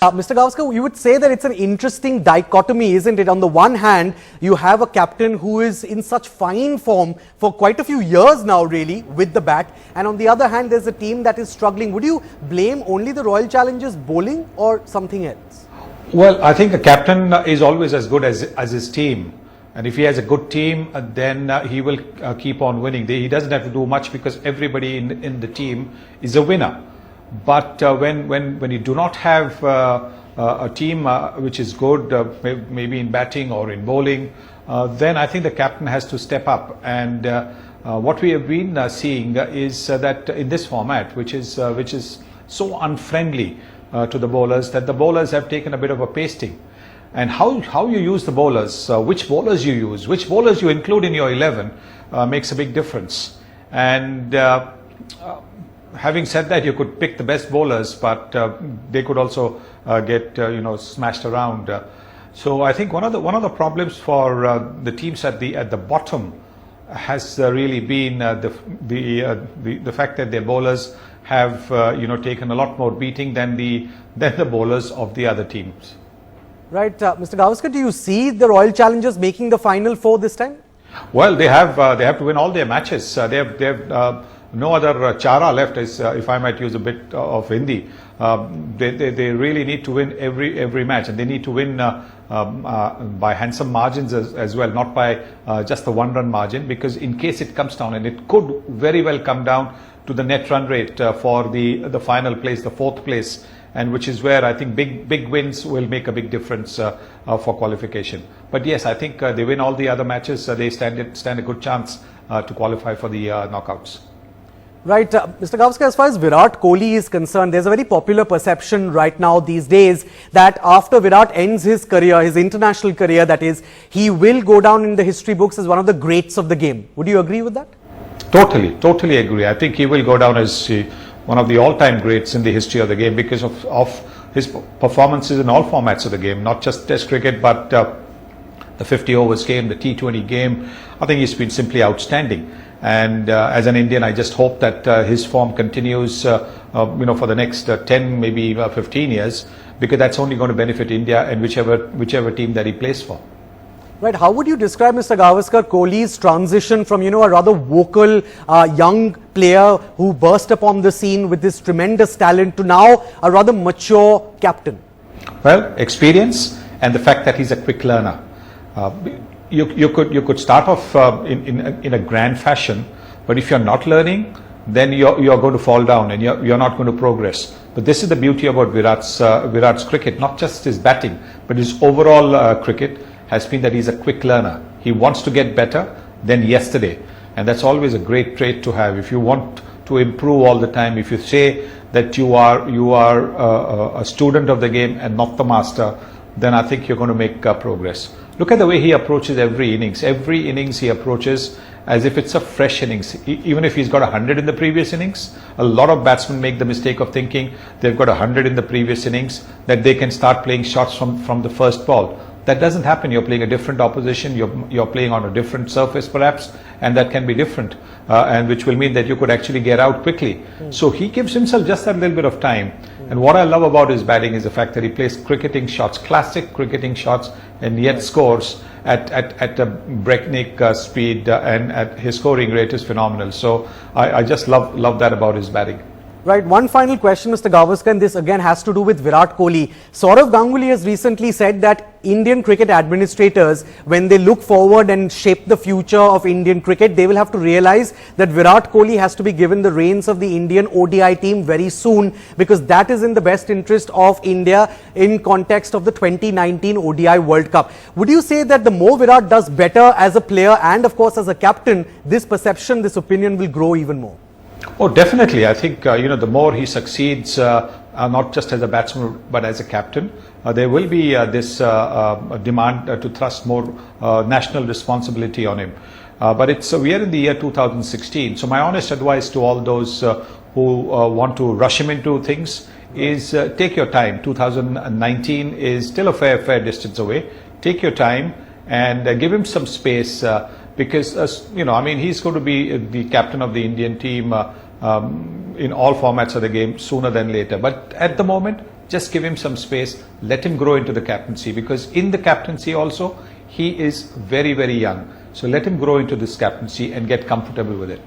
Mr. Gavaskar, you would say that it's an interesting dichotomy, isn't it? On the one hand, you have a captain who is in such fine form for quite a few years now, really, with the bat. And on the other hand, there's a team that is struggling. Would you blame only the Royal Challengers bowling or something else? Well, I think a captain is always as good as his team. And if he has a good team, then he will keep on winning. He doesn't have to do much because everybody in the team is a winner. But when you do not have a team which is good, maybe in batting or in bowling, then I think the captain has to step up. And what we have been seeing is that in this format, which is so unfriendly to the bowlers, that the bowlers have taken a bit of a pasting. And how you use the bowlers, which bowlers you use, which bowlers you include in your 11 makes a big difference. And having said that, you could pick the best bowlers, but they could also get smashed around. So I think one of the problems for the teams at the bottom has really been the fact that their bowlers have taken a lot more beating than the bowlers of the other teams. Right, Mr. Gavaskar, do you see the Royal Challengers making the Final Four this time? Well, they have to win all their matches. They have no other chara left, if I might use a bit of Hindi. They really need to win every match, and they need to win by handsome margins as well, not by just the one-run margin, because in case it comes down, and it could very well come down to the net run rate for the final place, the fourth place, and which is where I think big wins will make a big difference for qualification. But yes, I think they win all the other matches, they stand a good chance to qualify for the knockouts. Right, Mr. Gavaskar, as far as Virat Kohli is concerned, there's a very popular perception right now these days that after Virat ends his career, his international career that is, he will go down in the history books as one of the greats of the game. Would you agree with that? Totally agree. I think he will go down as one of the all-time greats in the history of the game because of his performances in all formats of the game, not just Test cricket, but the 50 overs game, the T20 game. I think he's been simply outstanding. And as an Indian, I just hope that his form continues, for the next 10, maybe 15 years, because that's only going to benefit India and whichever team that he plays for. Right. How would you describe, Mr. Gavaskar, Kohli's transition from, a rather vocal young player who burst upon the scene with this tremendous talent to now a rather mature captain? Well, experience and the fact that he's a quick learner. You could start off in a grand fashion, but if you're not learning, then you're going to fall down and you're not going to progress. But this is the beauty about Virat's cricket, not just his batting, but his overall cricket has been that he's a quick learner. He wants to get better than yesterday, and that's always a great trait to have. If you want to improve all the time, if you say that you are a student of the game and not the master, then I think you're going to make progress. Look at the way he approaches every innings. Every innings he approaches as if it's a fresh innings. Even if he's got 100 in the previous innings, a lot of batsmen make the mistake of thinking they've got 100 in the previous innings, that they can start playing shots from the first ball. That doesn't happen. You're playing a different opposition, you're playing on a different surface perhaps, and that can be different, and which will mean that you could actually get out quickly. So he gives himself just that little bit of time. And what I love about his batting is the fact that he plays cricketing shots, classic cricketing shots, and yet scores at a breakneck speed, and his scoring rate is phenomenal. So I just love that about his batting. Right, one final question, Mr. Gavaskar, and this again has to do with Virat Kohli. Sourav Ganguly has recently said that Indian cricket administrators, when they look forward and shape the future of Indian cricket, they will have to realize that Virat Kohli has to be given the reins of the Indian ODI team very soon, because that is in the best interest of India in context of the 2019 ODI World Cup. Would you say that the more Virat does better as a player and of course as a captain, this perception, this opinion will grow even more? Oh, definitely. I think, the more he succeeds, not just as a batsman, but as a captain, there will be this demand to thrust more national responsibility on him. But we are in the year 2016. So my honest advice to all those who want to rush him into things is take your time. 2019 is still a fair distance away. Take your time and give him some space. Because, he's going to be the captain of the Indian team in all formats of the game sooner than later. But at the moment, just give him some space, let him grow into the captaincy, because in the captaincy also, he is very, very young. So let him grow into this captaincy and get comfortable with it.